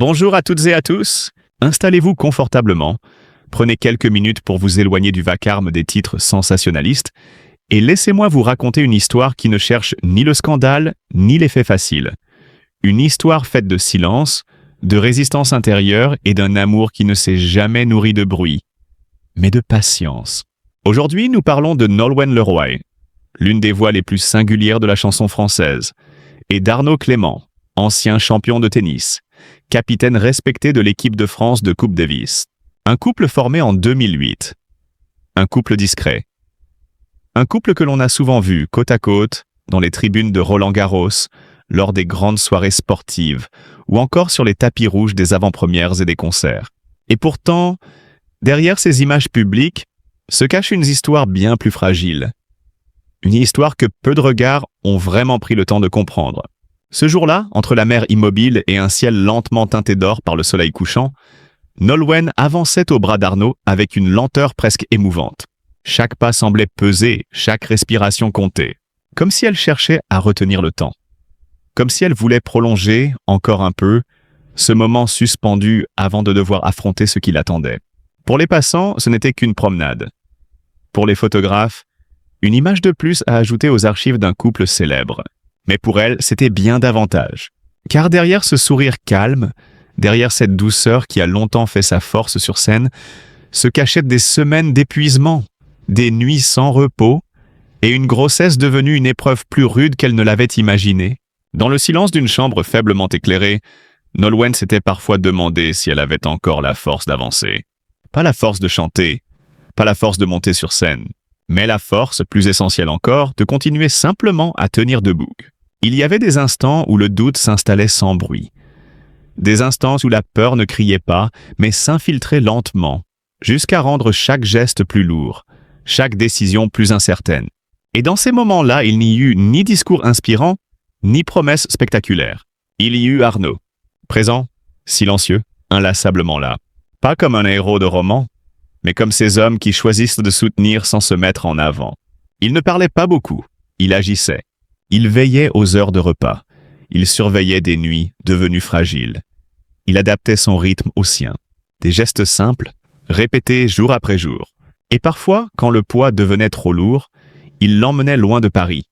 Bonjour à toutes et à tous. Installez-vous confortablement, prenez quelques minutes pour vous éloigner du vacarme des titres sensationnalistes et laissez-moi vous raconter une histoire qui ne cherche ni le scandale ni l'effet facile. Une histoire faite de silence, de résistance intérieure et d'un amour qui ne s'est jamais nourri de bruit, mais de patience. Aujourd'hui, nous parlons de Nolwenn Leroy, l'une des voix les plus singulières de la chanson française, et d'Arnaud Clément, ancien champion de tennis, capitaine respecté de l'équipe de France de Coupe Davis. Un couple formé en 2008. Un couple discret. Un couple que l'on a souvent vu côte à côte, dans les tribunes de Roland-Garros, lors des grandes soirées sportives, ou encore sur les tapis rouges des avant-premières et des concerts. Et pourtant, derrière ces images publiques, se cache une histoire bien plus fragile. Une histoire que peu de regards ont vraiment pris le temps de comprendre. Ce jour-là, entre la mer immobile et un ciel lentement teinté d'or par le soleil couchant, Nolwenn avançait au bras d'Arnaud avec une lenteur presque émouvante. Chaque pas semblait peser, chaque respiration comptait, comme si elle cherchait à retenir le temps. Comme si elle voulait prolonger, encore un peu, ce moment suspendu avant de devoir affronter ce qui l'attendait. Pour les passants, ce n'était qu'une promenade. Pour les photographes, une image de plus à ajouter aux archives d'un couple célèbre. Mais pour elle, c'était bien davantage. Car derrière ce sourire calme, derrière cette douceur qui a longtemps fait sa force sur scène, se cachaient des semaines d'épuisement, des nuits sans repos, et une grossesse devenue une épreuve plus rude qu'elle ne l'avait imaginée. Dans le silence d'une chambre faiblement éclairée, Nolwenn s'était parfois demandé si elle avait encore la force d'avancer. Pas la force de chanter, pas la force de monter sur scène, mais la force, plus essentielle encore, de continuer simplement à tenir debout. Il y avait des instants où le doute s'installait sans bruit. Des instants où la peur ne criait pas, mais s'infiltrait lentement, jusqu'à rendre chaque geste plus lourd, chaque décision plus incertaine. Et dans ces moments-là, il n'y eut ni discours inspirant, ni promesse spectaculaire. Il y eut Arnaud, présent, silencieux, inlassablement là. Pas comme un héros de roman, mais comme ces hommes qui choisissent de soutenir sans se mettre en avant. Il ne parlait pas beaucoup, il agissait. Il veillait aux heures de repas. Il surveillait des nuits devenues fragiles. Il adaptait son rythme au sien. Des gestes simples, répétés jour après jour. Et parfois, quand le poids devenait trop lourd, il l'emmenait loin de Paris,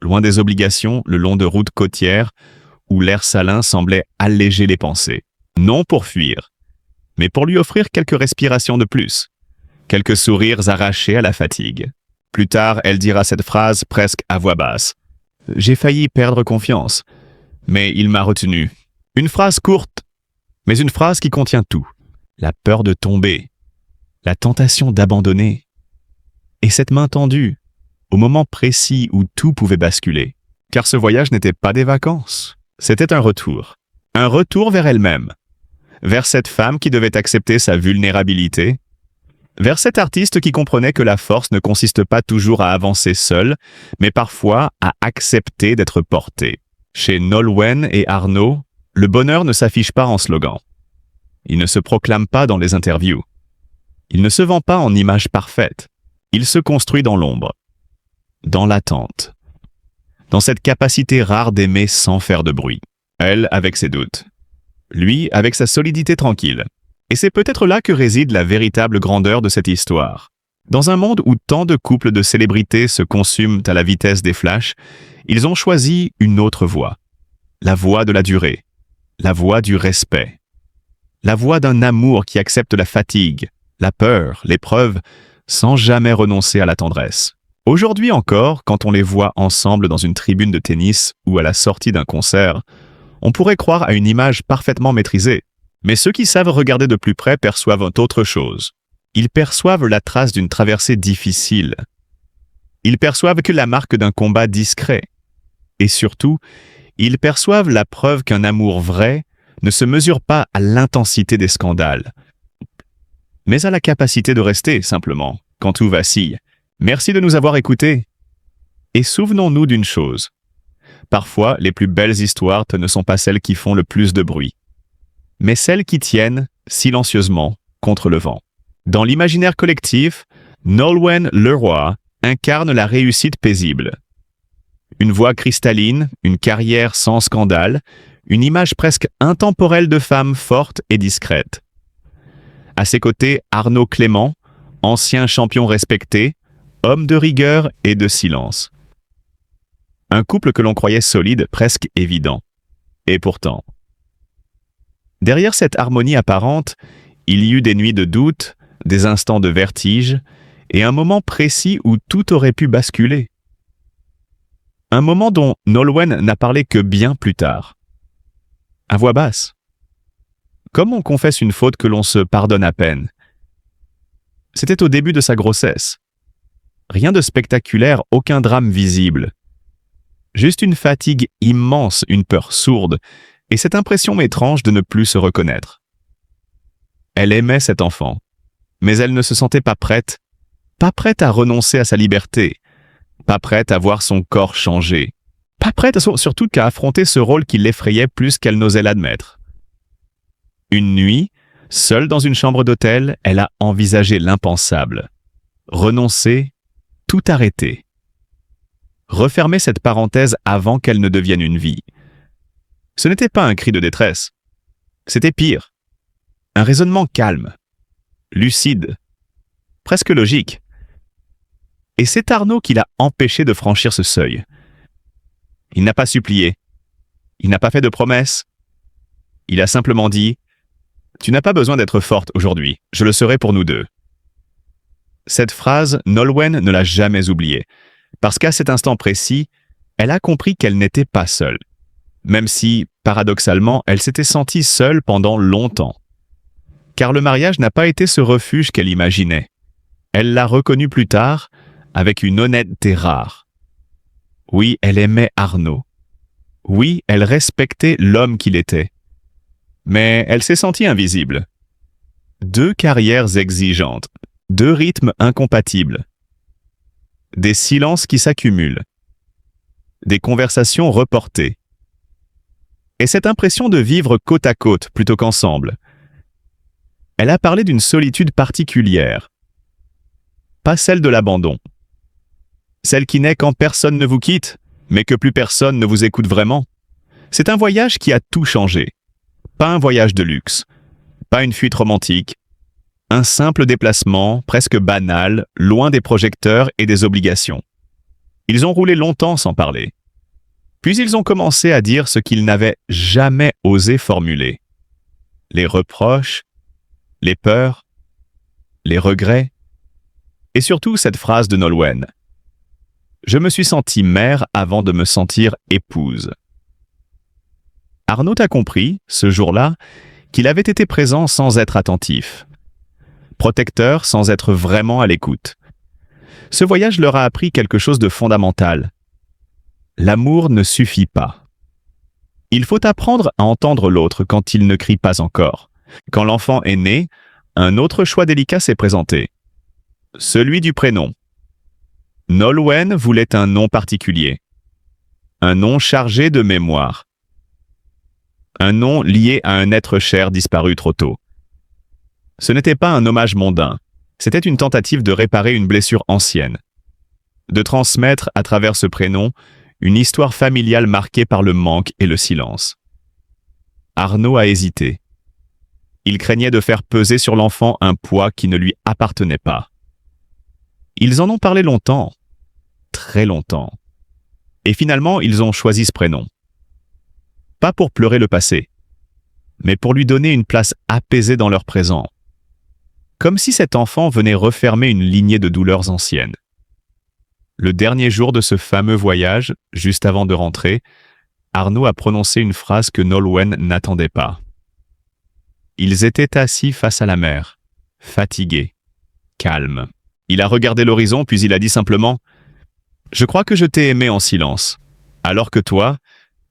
loin des obligations, le long de routes côtières, où l'air salin semblait alléger les pensées. Non pour fuir, mais pour lui offrir quelques respirations de plus, quelques sourires arrachés à la fatigue. Plus tard, elle dira cette phrase presque à voix basse. « J'ai failli perdre confiance, mais il m'a retenu. » Une phrase courte, mais une phrase qui contient tout. La peur de tomber, la tentation d'abandonner, et cette main tendue, au moment précis où tout pouvait basculer. Car ce voyage n'était pas des vacances, c'était un retour vers elle-même, vers cette femme qui devait accepter sa vulnérabilité, vers cet artiste qui comprenait que la force ne consiste pas toujours à avancer seul, mais parfois à accepter d'être porté. Chez Nolwenn et Arnaud, le bonheur ne s'affiche pas en slogan. Il ne se proclame pas dans les interviews. Il ne se vend pas en images parfaites. Il se construit dans l'ombre, dans l'attente, dans cette capacité rare d'aimer sans faire de bruit. Elle avec ses doutes. Lui avec sa solidité tranquille. Et c'est peut-être là que réside la véritable grandeur de cette histoire. Dans un monde où tant de couples de célébrités se consument à la vitesse des flashs, ils ont choisi une autre voie. La voie de la durée. La voie du respect. La voie d'un amour qui accepte la fatigue, la peur, l'épreuve, sans jamais renoncer à la tendresse. Aujourd'hui encore, quand on les voit ensemble dans une tribune de tennis ou à la sortie d'un concert, on pourrait croire à une image parfaitement maîtrisée. Mais ceux qui savent regarder de plus près perçoivent autre chose. Ils perçoivent la trace d'une traversée difficile. Ils perçoivent que la marque d'un combat discret. Et surtout, ils perçoivent la preuve qu'un amour vrai ne se mesure pas à l'intensité des scandales, mais à la capacité de rester, simplement, quand tout vacille. Merci de nous avoir écoutés. Et souvenons-nous d'une chose. Parfois, les plus belles histoires ne sont pas celles qui font le plus de bruit, mais celles qui tiennent, silencieusement, contre le vent. Dans l'imaginaire collectif, Nolwenn Leroy incarne la réussite paisible. Une voix cristalline, une carrière sans scandale, une image presque intemporelle de femme forte et discrète. À ses côtés, Arnaud Clément, ancien champion respecté, homme de rigueur et de silence. Un couple que l'on croyait solide, presque évident. Et pourtant. Derrière cette harmonie apparente, il y eut des nuits de doute, des instants de vertige, et un moment précis où tout aurait pu basculer. Un moment dont Nolwenn n'a parlé que bien plus tard. À voix basse. Comme on confesse une faute que l'on se pardonne à peine. C'était au début de sa grossesse. Rien de spectaculaire, aucun drame visible. Juste une fatigue immense, une peur sourde, et cette impression étrange de ne plus se reconnaître. Elle aimait cet enfant, mais elle ne se sentait pas prête à renoncer à sa liberté, pas prête à voir son corps changer, pas prête surtout qu'à affronter ce rôle qui l'effrayait plus qu'elle n'osait l'admettre. Une nuit, seule dans une chambre d'hôtel, elle a envisagé l'impensable. Renoncer, tout arrêter. Refermer cette parenthèse avant qu'elle ne devienne une vie. Ce n'était pas un cri de détresse. C'était pire. Un raisonnement calme, lucide, presque logique. Et c'est Arnaud qui l'a empêché de franchir ce seuil. Il n'a pas supplié. Il n'a pas fait de promesses. Il a simplement dit « Tu n'as pas besoin d'être forte aujourd'hui, je le serai pour nous deux. » Cette phrase, Nolwenn ne l'a jamais oubliée, parce qu'à cet instant précis, elle a compris qu'elle n'était pas seule, même si, paradoxalement, elle s'était sentie seule pendant longtemps. Car le mariage n'a pas été ce refuge qu'elle imaginait. Elle l'a reconnu plus tard, avec une honnêteté rare. Oui, elle aimait Arnaud. Oui, elle respectait l'homme qu'il était. Mais elle s'est sentie invisible. Deux carrières exigeantes, deux rythmes incompatibles. Des silences qui s'accumulent. Des conversations reportées. Et cette impression de vivre côte à côte plutôt qu'ensemble. Elle a parlé d'une solitude particulière. Pas celle de l'abandon. Celle qui naît quand personne ne vous quitte, mais que plus personne ne vous écoute vraiment. C'est un voyage qui a tout changé. Pas un voyage de luxe. Pas une fuite romantique. Un simple déplacement, presque banal, loin des projecteurs et des obligations. Ils ont roulé longtemps sans parler. Puis ils ont commencé à dire ce qu'ils n'avaient jamais osé formuler. Les reproches, les peurs, les regrets, et surtout cette phrase de Nolwenn. Je me suis sentie mère avant de me sentir épouse. Arnaud a compris, ce jour-là, qu'il avait été présent sans être attentif. Protecteur sans être vraiment à l'écoute. Ce voyage leur a appris quelque chose de fondamental. L'amour ne suffit pas. Il faut apprendre à entendre l'autre quand il ne crie pas encore. Quand l'enfant est né, un autre choix délicat s'est présenté. Celui du prénom. Nolwenn voulait un nom particulier. Un nom chargé de mémoire. Un nom lié à un être cher disparu trop tôt. Ce n'était pas un hommage mondain, c'était une tentative de réparer une blessure ancienne. De transmettre, à travers ce prénom, une histoire familiale marquée par le manque et le silence. Arnaud a hésité. Il craignait de faire peser sur l'enfant un poids qui ne lui appartenait pas. Ils en ont parlé longtemps, très longtemps. Et finalement, ils ont choisi ce prénom. Pas pour pleurer le passé, mais pour lui donner une place apaisée dans leur présent. Comme si cet enfant venait refermer une lignée de douleurs anciennes. Le dernier jour de ce fameux voyage, juste avant de rentrer, Arnaud a prononcé une phrase que Nolwenn n'attendait pas. Ils étaient assis face à la mer, fatigués, calmes. Il a regardé l'horizon, puis il a dit simplement « Je crois que je t'ai aimé en silence, alors que toi,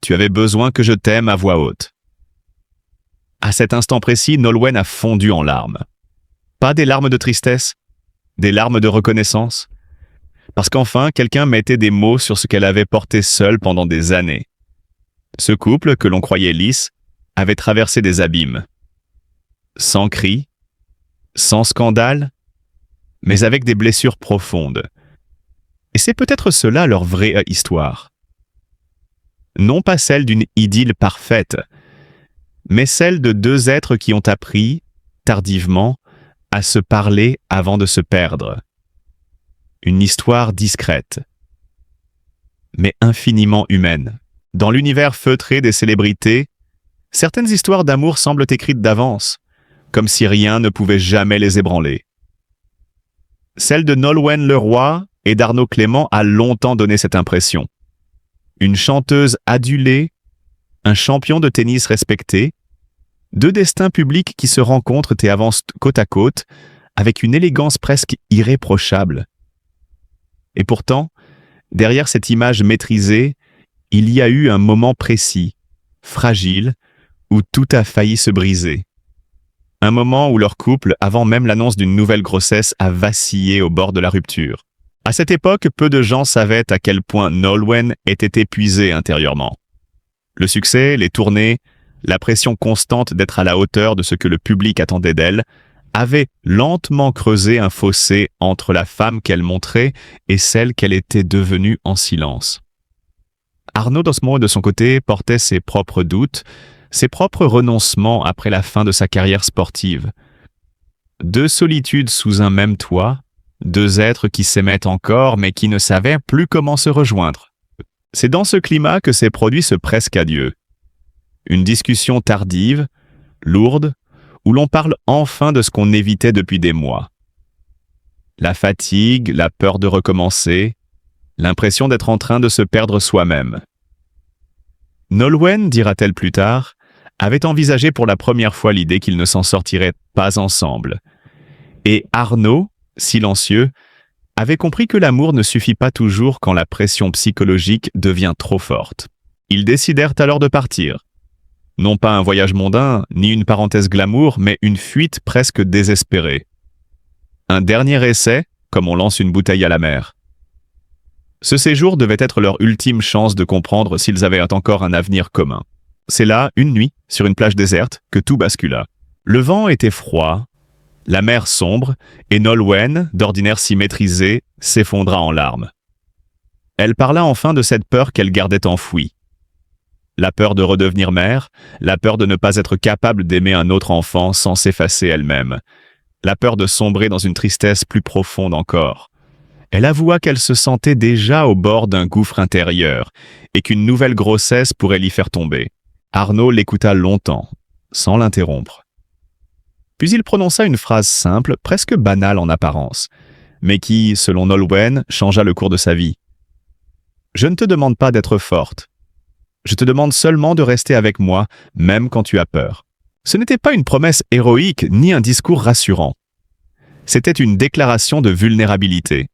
tu avais besoin que je t'aime à voix haute. » À cet instant précis, Nolwenn a fondu en larmes. Pas des larmes de tristesse, des larmes de reconnaissance. Parce qu'enfin, quelqu'un mettait des mots sur ce qu'elle avait porté seule pendant des années. Ce couple, que l'on croyait lisse, avait traversé des abîmes. Sans cris, sans scandale, mais avec des blessures profondes. Et c'est peut-être cela leur vraie histoire. non pas celle d'une idylle parfaite, mais celle de deux êtres qui ont appris, tardivement, à se parler avant de se perdre. Une histoire discrète, mais infiniment humaine. Dans l'univers feutré des célébrités, certaines histoires d'amour semblent écrites d'avance, comme si rien ne pouvait jamais les ébranler. Celle de Nolwenn Leroy et d'Arnaud Clément a longtemps donné cette impression. Une chanteuse adulée, un champion de tennis respecté, deux destins publics qui se rencontrent et avancent côte à côte, avec une élégance presque irréprochable. Et pourtant, derrière cette image maîtrisée, il y a eu un moment précis, fragile, où tout a failli se briser. Un moment où leur couple, avant même l'annonce d'une nouvelle grossesse, a vacillé au bord de la rupture. À cette époque, peu de gens savaient à quel point Nolwenn était épuisée intérieurement. Le succès, les tournées, la pression constante d'être à la hauteur de ce que le public attendait d'elle, avaient lentement creusé un fossé entre la femme qu'elle montrait et celle qu'elle était devenue en silence. Arnaud Dosmo, de son côté, portait ses propres doutes, ses propres renoncements après la fin de sa carrière sportive. Deux solitudes sous un même toit, deux êtres qui s'aimaient encore mais qui ne savaient plus comment se rejoindre. C'est dans ce climat que s'est produit ce presque adieu. Une discussion tardive, lourde, où l'on parle enfin de ce qu'on évitait depuis des mois. La fatigue, la peur de recommencer, l'impression d'être en train de se perdre soi-même. Nolwenn, dira-t-elle plus tard, avait envisagé pour la première fois l'idée qu'ils ne s'en sortiraient pas ensemble. Et Arnaud, silencieux, avait compris que l'amour ne suffit pas toujours quand la pression psychologique devient trop forte. Ils décidèrent alors de partir. Non pas un voyage mondain, ni une parenthèse glamour, mais une fuite presque désespérée. Un dernier essai, comme on lance une bouteille à la mer. Ce séjour devait être leur ultime chance de comprendre s'ils avaient encore un avenir commun. C'est là, une nuit, sur une plage déserte, que tout bascula. Le vent était froid, la mer sombre, et Nolwenn, d'ordinaire si maîtrisée, s'effondra en larmes. Elle parla enfin de cette peur qu'elle gardait enfouie. La peur de redevenir mère, la peur de ne pas être capable d'aimer un autre enfant sans s'effacer elle-même, la peur de sombrer dans une tristesse plus profonde encore. Elle avoua qu'elle se sentait déjà au bord d'un gouffre intérieur et qu'une nouvelle grossesse pourrait l'y faire tomber. Arnaud l'écouta longtemps, sans l'interrompre. Puis il prononça une phrase simple, presque banale en apparence, mais qui, selon Nolwenn, changea le cours de sa vie. « Je ne te demande pas d'être forte. Je te demande seulement de rester avec moi, même quand tu as peur. » Ce n'était pas une promesse héroïque ni un discours rassurant. C'était une déclaration de vulnérabilité.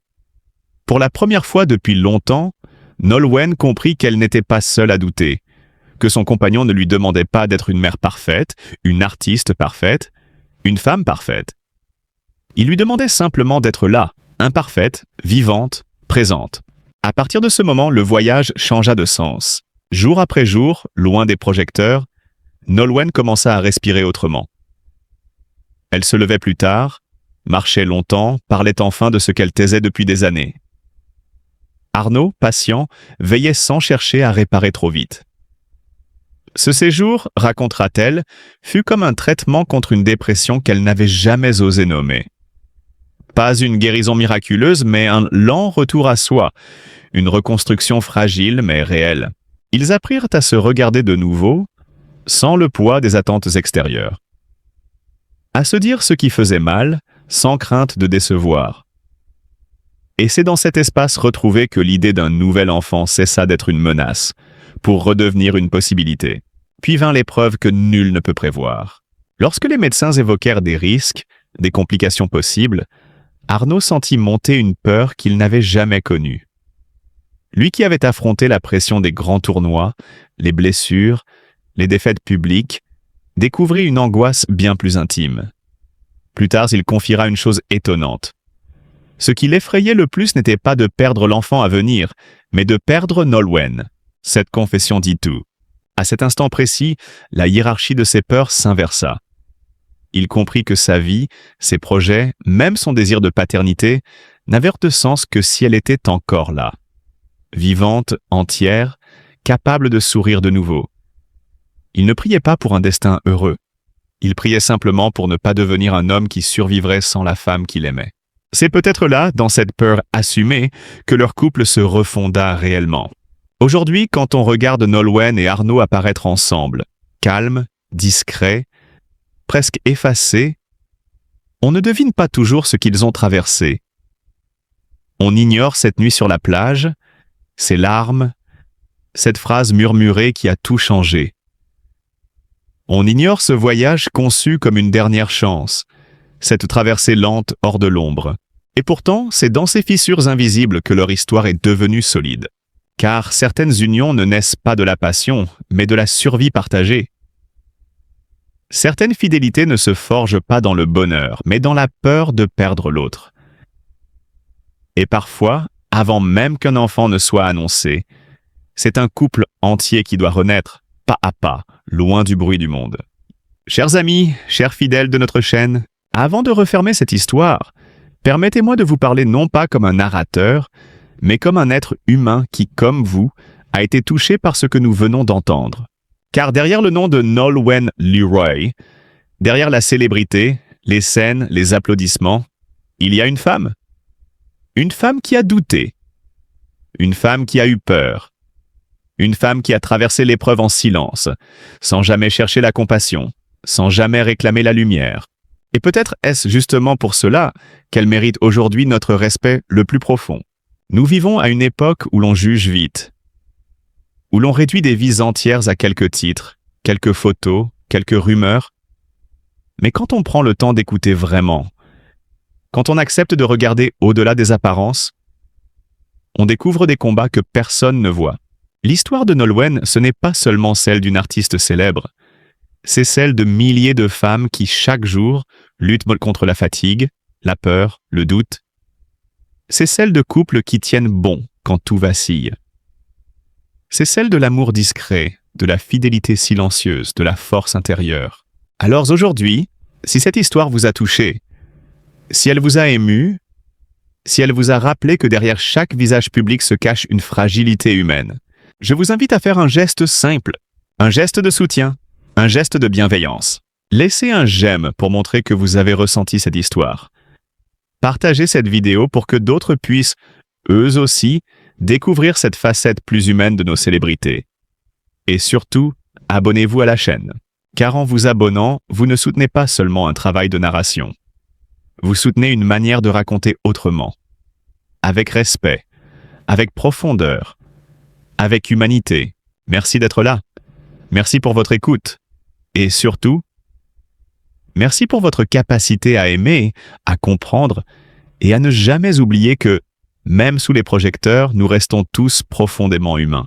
Pour la première fois depuis longtemps, Nolwenn comprit qu'elle n'était pas seule à douter, que son compagnon ne lui demandait pas d'être une mère parfaite, une artiste parfaite, une femme parfaite. Il lui demandait simplement d'être là, imparfaite, vivante, présente. À partir de ce moment, le voyage changea de sens. Jour après jour, loin des projecteurs, Nolwenn commença à respirer autrement. Elle se levait plus tard, marchait longtemps, parlait enfin de ce qu'elle taisait depuis des années. Arnaud, patient, veillait sans chercher à réparer trop vite. Ce séjour, racontera-t-elle, fut comme un traitement contre une dépression qu'elle n'avait jamais osé nommer. Pas une guérison miraculeuse, mais un lent retour à soi, une reconstruction fragile mais réelle. Ils apprirent à se regarder de nouveau, sans le poids des attentes extérieures. À se dire ce qui faisait mal, sans crainte de décevoir. Et c'est dans cet espace retrouvé que l'idée d'un nouvel enfant cessa d'être une menace, pour redevenir une possibilité. Puis vint l'épreuve que nul ne peut prévoir. Lorsque les médecins évoquèrent des risques, des complications possibles, Arnaud sentit monter une peur qu'il n'avait jamais connue. Lui qui avait affronté la pression des grands tournois, les blessures, les défaites publiques, découvrit une angoisse bien plus intime. Plus tard, il confiera une chose étonnante. Ce qui l'effrayait le plus n'était pas de perdre l'enfant à venir, mais de perdre Nolwenn. Cette confession dit tout. À cet instant précis, la hiérarchie de ses peurs s'inversa. Il comprit que sa vie, ses projets, même son désir de paternité, n'avaient de sens que si elle était encore là. Vivante, entière, capable de sourire de nouveau. Il ne priait pas pour un destin heureux. Il priait simplement pour ne pas devenir un homme qui survivrait sans la femme qu'il aimait. C'est peut-être là, dans cette peur assumée, que leur couple se refonda réellement. Aujourd'hui, quand on regarde Nolwenn et Arnaud apparaître ensemble, calmes, discrets, presque effacés, on ne devine pas toujours ce qu'ils ont traversé. On ignore cette nuit sur la plage, ces larmes, cette phrase murmurée qui a tout changé. On ignore ce voyage conçu comme une dernière chance, cette traversée lente hors de l'ombre. Et pourtant, c'est dans ces fissures invisibles que leur histoire est devenue solide. Car certaines unions ne naissent pas de la passion, mais de la survie partagée. Certaines fidélités ne se forgent pas dans le bonheur, mais dans la peur de perdre l'autre. Et parfois, avant même qu'un enfant ne soit annoncé, c'est un couple entier qui doit renaître, pas à pas, loin du bruit du monde. Chers amis, chers fidèles de notre chaîne, avant de refermer cette histoire, permettez-moi de vous parler non pas comme un narrateur, mais comme un être humain qui, comme vous, a été touché par ce que nous venons d'entendre. Car derrière le nom de Nolwenn Leroy, derrière la célébrité, les scènes, les applaudissements, il y a une femme. Une femme qui a douté. Une femme qui a eu peur. Une femme qui a traversé l'épreuve en silence, sans jamais chercher la compassion, sans jamais réclamer la lumière. Et peut-être est-ce justement pour cela qu'elle mérite aujourd'hui notre respect le plus profond. Nous vivons à une époque où l'on juge vite, où l'on réduit des vies entières à quelques titres, quelques photos, quelques rumeurs. Mais quand on prend le temps d'écouter vraiment, quand on accepte de regarder au-delà des apparences, on découvre des combats que personne ne voit. L'histoire de Nolwenn, ce n'est pas seulement celle d'une artiste célèbre, c'est celle de milliers de femmes qui, chaque jour, luttent contre la fatigue, la peur, le doute. C'est celle de couples qui tiennent bon quand tout vacille. C'est celle de l'amour discret, de la fidélité silencieuse, de la force intérieure. Alors aujourd'hui, si cette histoire vous a touché, si elle vous a ému, si elle vous a rappelé que derrière chaque visage public se cache une fragilité humaine, je vous invite à faire un geste simple, un geste de soutien, un geste de bienveillance. Laissez un j'aime pour montrer que vous avez ressenti cette histoire. Partagez cette vidéo pour que d'autres puissent, eux aussi, découvrir cette facette plus humaine de nos célébrités. Et surtout, abonnez-vous à la chaîne. Car en vous abonnant, vous ne soutenez pas seulement un travail de narration. Vous soutenez une manière de raconter autrement. Avec respect, avec profondeur, avec humanité. Merci d'être là. Merci pour votre écoute. Et surtout, merci pour votre capacité à aimer, à comprendre et à ne jamais oublier que, même sous les projecteurs, nous restons tous profondément humains.